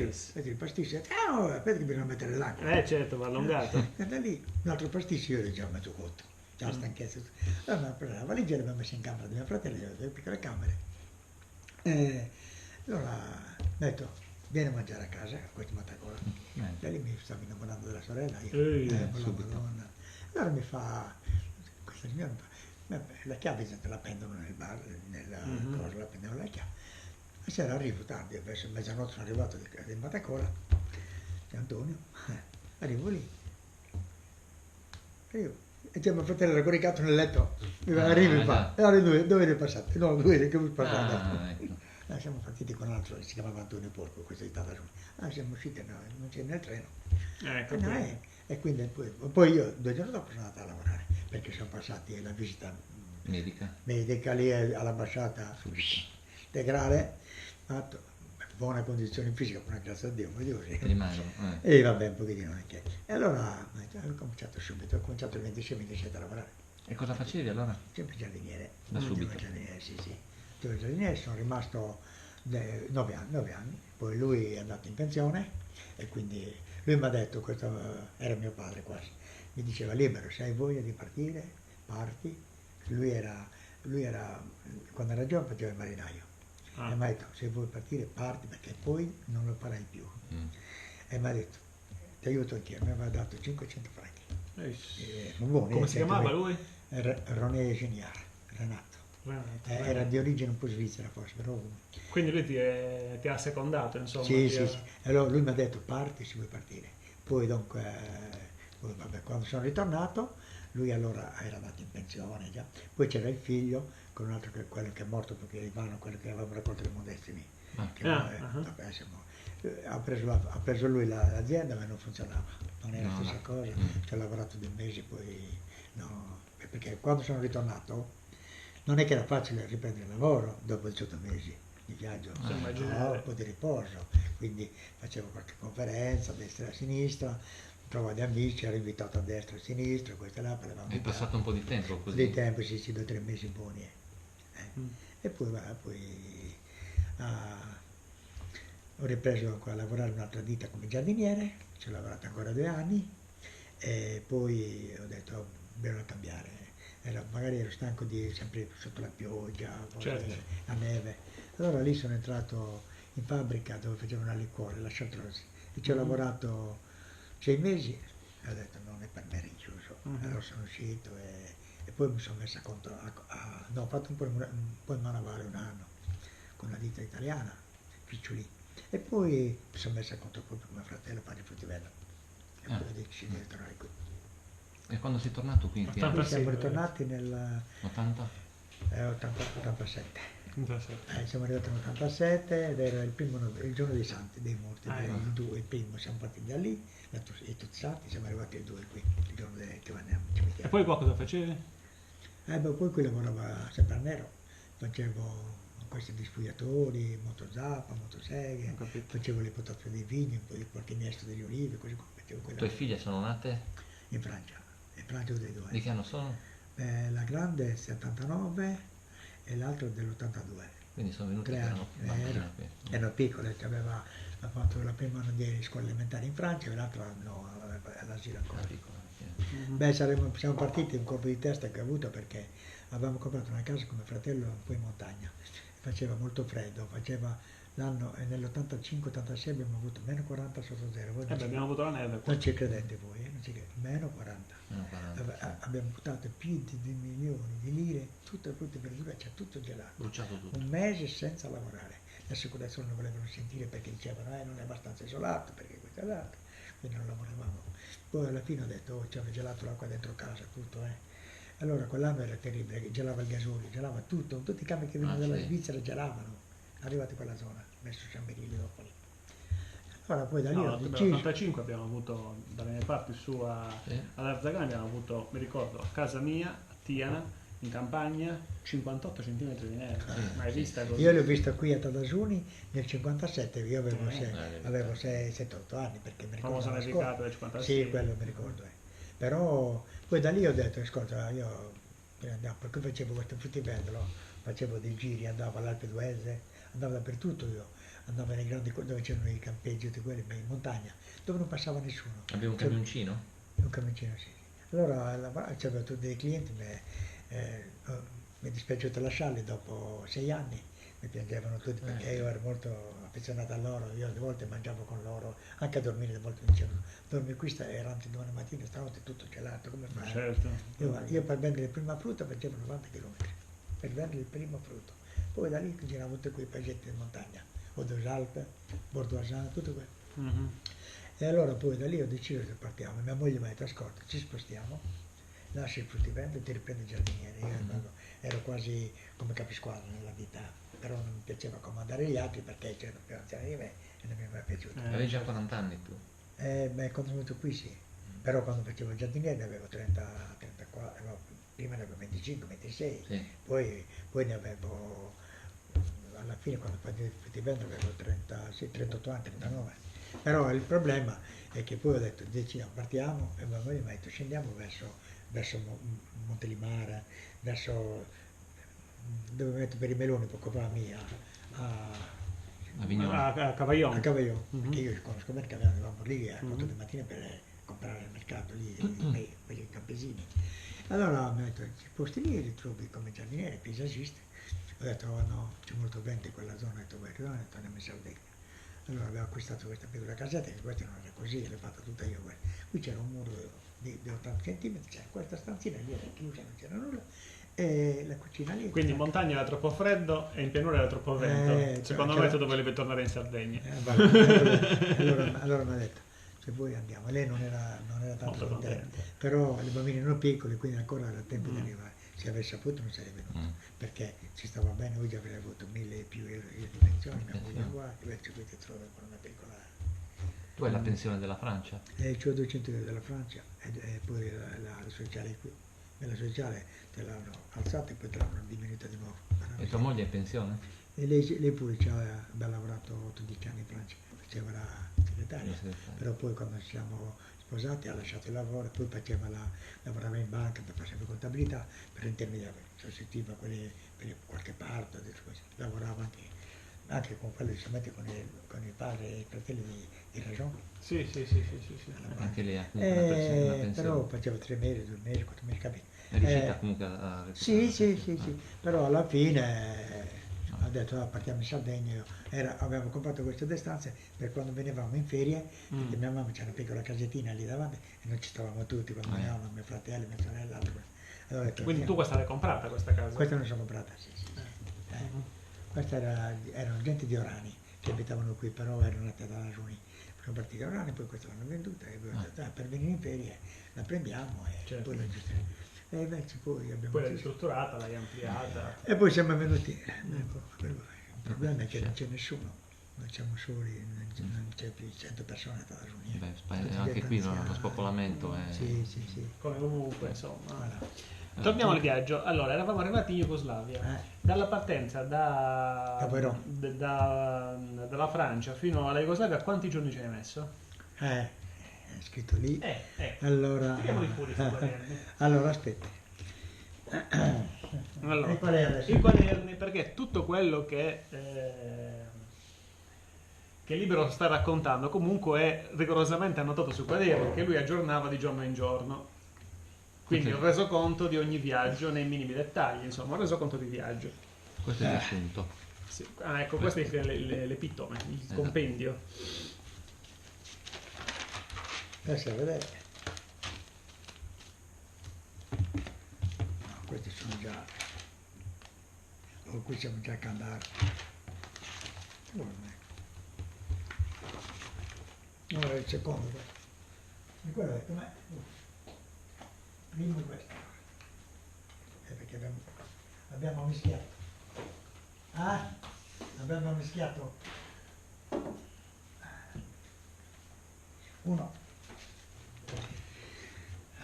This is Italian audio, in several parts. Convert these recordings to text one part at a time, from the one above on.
Metti il pasticcio, aspetta che bisogna mettere l'acqua. Certo, va allungato. E da lì un altro pasticcio io ero già mezzo cotto, già stanchezza. Allora mi ha preso la valigia e l'abbiamo messa in camera di mio fratello, gli ho dato due piccole camere. E allora mi ha detto, vieni a mangiare a casa, a questo Matacola. Da lì mi stavo innamorando della sorella, io, con la Madonna. Allora mi fa, questa signora mi fa, "Vabbè, la chiave te la pendono nel bar, nella cosa, la pendono la chiave. La sera arrivo tardi, verso mezzanotte sono arrivato di Matacola, di Antonio, arrivo lì, e io, e c'è mio fratello era coricato nel letto, mi fa, arrivi e fa, e allora dove ne passate? No, dove che mi passate? Siamo partiti con un altro che si chiamava Antonio Porco, questo è stato siamo usciti non c'è nel treno. E quindi poi io 2 giorni dopo sono andato a lavorare, perché siamo passati la visita medica lì all'ambasciata integrale, fatto, buona condizione fisica, buona grazie a Dio, ma dico sì. E vabbè, un pochettino anche. E allora ho cominciato subito, ho cominciato il 26-27 a lavorare. E cosa facevi allora? Sempre giardiniere. Da subito? Giardiniere, sì. Giardiniere, sono rimasto 9 anni, poi lui è andato in pensione e quindi lui mi ha detto, questo era mio padre quasi, mi diceva libero, se hai voglia di partire, parti. Lui era, quando era giovane faceva il marinaio. E mi ha detto, se vuoi partire parti perché poi non lo farai più. E mi ha detto, ti aiuto anch'io, mi aveva dato 500 franchi. Buono, Come si chiamava lui? René Geniard, Renato. Era di origine un po' svizzera forse, però... Quindi lui ti ha secondato, insomma? Sì. Allora lui mi ha detto, parti se vuoi partire. Poi dunque, vabbè, quando sono ritornato, lui allora era andato in pensione già. Poi c'era il figlio, con un altro quello che è morto perché Ivano, quello che avevamo raccolto le modestini. Ha preso lui l'azienda ma non funzionava, non è la stessa cosa. Ci ho lavorato 2 mesi, poi no, perché quando sono ritornato non è che era facile riprendere il lavoro dopo 18 mesi di viaggio, un po' di riposo, quindi facevo qualche conferenza a destra e a sinistra, trovavo degli amici, ero invitato a destra e a sinistra, questo e là. Hai passato un po' di tempo così? Di tempo, sì, 2 o 3 mesi buoni. E poi ho ripreso ancora a lavorare in un'altra ditta come giardiniere, ci ho lavorato ancora 2 anni e poi ho detto bisogna cambiare. Magari ero stanco di sempre sotto la pioggia, la neve. Allora lì sono entrato in fabbrica dove facevano il liquore, la Chartreuse, e ci ho lavorato 6 mesi e ho detto non è per me rinchiuso. Allora sono uscito e poi mi sono messo ho fatto un po' in manovale 1 anno con una ditta italiana, Picciolì, e poi mi sono messo a conto proprio con mio fratello a fare il fruttivendolo e poi ho deciso di tornare qui. E quando sei tornato qui in che anno? Siamo ritornati nel 87. Siamo arrivati nell'87 ed era il giorno dei Santi, dei morti, il primo, siamo partiti da lì, e tutti santi, siamo arrivati il 2 qui, il giorno che andiamo. E poi qua cosa facevi? Poi qui lavorava sempre a nero, facevo questi dispugliatori, motozappa, motoseghe, facevo le potazioni dei vini, un po' di qualche minesto degli olivi, così come facevo quella. Le tue figlie sono nate? In Francia ho dei 2. Di che anno sono? La grande è 79 e l'altro dell'82. Quindi sono venuti che erano bambine qui. Erano piccole, ha fatto la prima anno di scuola elementare in Francia e l'altro anno all'asilo ancora. Siamo partiti un colpo di testa che ho avuto perché avevamo comprato una casa con mio fratello un po' in montagna, faceva molto freddo, l'anno nell'85-86 abbiamo avuto meno 40 sotto zero. Abbiamo avuto la neve. Non ci credete voi, non ci credete. Meno 40. Abbiamo buttato più di 2 milioni di lire, tutte le frutta e verdure, c'è tutto gelato. Bruciato tutto. 1 mese senza lavorare. L'assicurazione non volevano sentire perché dicevano non è abbastanza isolato, perché questo e l'altro, quindi non lavoravamo. Poi alla fine ho detto, ci aveva gelato l'acqua dentro casa, tutto. Allora quell'anno era terribile, gelava il gasolio, gelava tutto, tutti i campi che venivano dalla Svizzera gelavano, arrivati a quella zona, messo Ciamberini dopo lì. Allora poi da lì ho deciso. Nell'85 abbiamo avuto, dalle mie parti su all'Arzagana abbiamo avuto, mi ricordo, a casa mia, a Tiana, in campagna, 58 cm di neve, mai vista così? Io l'ho vista qui a Tadasuni nel 57, io avevo 7-8 anni, perché mi ricordo. Famosa nevicata del 56. Sì, quello mi ricordo. Però poi da lì ho detto, ascolta, io perché facevo questo fruttivendolo, facevo dei giri, andavo all'Alpe d'Huez, andavo dappertutto io. andavo nei grandi, dove c'erano i campeggi, tutti quelli, ma in montagna, dove non passava nessuno. Avevi un camioncino? Un camioncino, sì. Allora c'erano tutti dei clienti, mi è dispiaciuto lasciarli dopo 6 anni, mi piangevano tutti perché io ero molto affezionato a loro, io alle volte mangiavo con loro, anche a dormire, a volte mi dicevano, dormi qui, erano domani mattina, stanotte tutto gelato, come fai? Certo. Io per vendere il prima frutta facevo 90 km, per vendere il primo frutto. Poi da lì giravo tutti quei paesetti di montagna, Odosalpe, Bordoisano, tutto quello. E allora poi da lì ho deciso che partiamo, mia moglie mi ha detto ascolta, ci spostiamo, lasci il fruttivendolo e ti riprendi il giardiniere. Io ero quasi come capisquadra nella vita, però non mi piaceva comandare gli altri perché c'erano più anziani di me e non mi è mai piaciuto. Avevi già 40 anni tu? Quando sono venuto qui sì, però quando facevo il giardiniere ne avevo 30, 34, no, prima ne avevo 25, 26, Sì. poi ne avevo, alla fine quando facevo il fruttivendolo avevo 38 anni, 39. Però il problema è che poi ho detto, decidiamo, partiamo, e mia moglie mi ha detto scendiamo verso Montelimara, verso dove metto per i meloni, poco fa mia, A Cavaillon. a Cavaillon, perché io conosco bene che andavamo lì a 4 di mattina per comprare al mercato lì quelli campesini. Allora mi ha detto, ci posti lì li trovi come giardiniere, paesagista. Ho detto, oh no, c'è molto vento in quella zona, ho detto, guarda, non torniamo in Sardegna. Allora avevo acquistato questa piccola casetta, che questa non era così, l'ho fatta tutta io. Guarda. Qui c'era un muro di 80 cm, c'era questa stanzina lì, era chiusa, non c'era nulla, e la cucina lì. Quindi in montagna era troppo freddo e in pianura era troppo vento. Secondo me tu dovevi tornare in Sardegna. Allora mi ha detto, se vuoi andiamo. Lei non era tanto contenta, però i bambini erano piccoli, quindi ancora era tempo di arrivare. Se avessi saputo non sarei venuto, perché ci stava bene, oggi avrei avuto 1000 più euro di pensione, mia moglie uguale, invece qui ti trovi con una piccola. Tu hai la pensione della Francia? C'ho 200 euro della Francia e poi la sociale qui. Nella sociale te l'hanno alzata e poi te l'hanno diminuita di nuovo. E tua moglie è in pensione? E lei pure aveva lavorato 10 anni in Francia, faceva la segretaria, però poi quando ci siamo sposati ha lasciato il lavoro e poi lavorava in banca per fare sempre contabilità, per intermediare, sostituiva quelli per qualche parte, lavorava anche con quelli, con il padre e i fratelli di Rajon. Sì. Anche lei ha comunque una pensione. Però faceva 3 mesi, 2 mesi, 4 mesi, capito? È riuscita comunque a Sì, però alla fine ha detto partiamo in Sardegna, avevamo comprato queste due stanze per quando venivamo in ferie, perché mia mamma c'era una piccola casettina lì davanti e noi ci stavamo tutti, quando venivamo, mio fratello, mia sorella, allora detto, quindi tu questa l'hai comprata questa casa? Questa non l'ho comprata, sì. Questa erano gente di Orani che abitavano qui, però erano nati da Ragioni. Sono partiti a Orani, poi questa l'hanno venduta e abbiamo detto, per venire in ferie la prendiamo e poi la gestiamo. E invece poi abbiamo... Poi l'hai ristrutturata, l'hai ampliata. E poi siamo venuti. Il problema è che non c'è nessuno, noi siamo soli, non c'è più 100 persone a Ragioni. Anche qui lo spopolamento è... Sì. Come comunque, insomma. Voilà. Torniamo al viaggio. Allora, eravamo arrivati in Jugoslavia. Dalla partenza dalla Francia fino alla Jugoslavia, quanti giorni ci hai messo? È scritto lì. Allora, tiriamoli fuori sui quaderni. Allora, aspetta. Allora, i quaderni, perché tutto quello che Libero sta raccontando comunque è rigorosamente annotato sui quaderni che lui aggiornava di giorno in giorno. Quindi ho reso conto di ogni viaggio nei minimi dettagli, insomma, ho reso conto di viaggio. Questo è il riassunto. Sì. Ecco, questo è l'epitome, il compendio. Adesso a vedere. No, questi sono già... qui siamo già a Candar. Ora il secondo questo. E quello è com'è? Primo questo. Perché abbiamo mischiato. Abbiamo mischiato. Uno.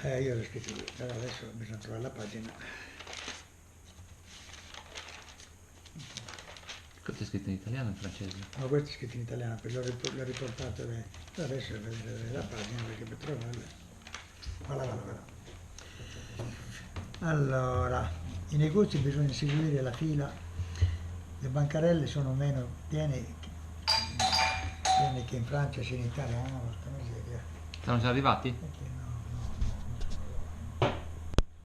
Io l'ho scritto lì, però adesso bisogna trovare la pagina. Questo è scritto in italiano o in francese? No, questo è scritto in italiano, perché l'ho riportato adesso devo vedere la pagina perché per trovarla. Voilà. Allora, i negozi bisogna seguire la fila, le bancarelle sono meno piene Tieni che in Francia sia in Italia, porca miseria. Siamo già arrivati?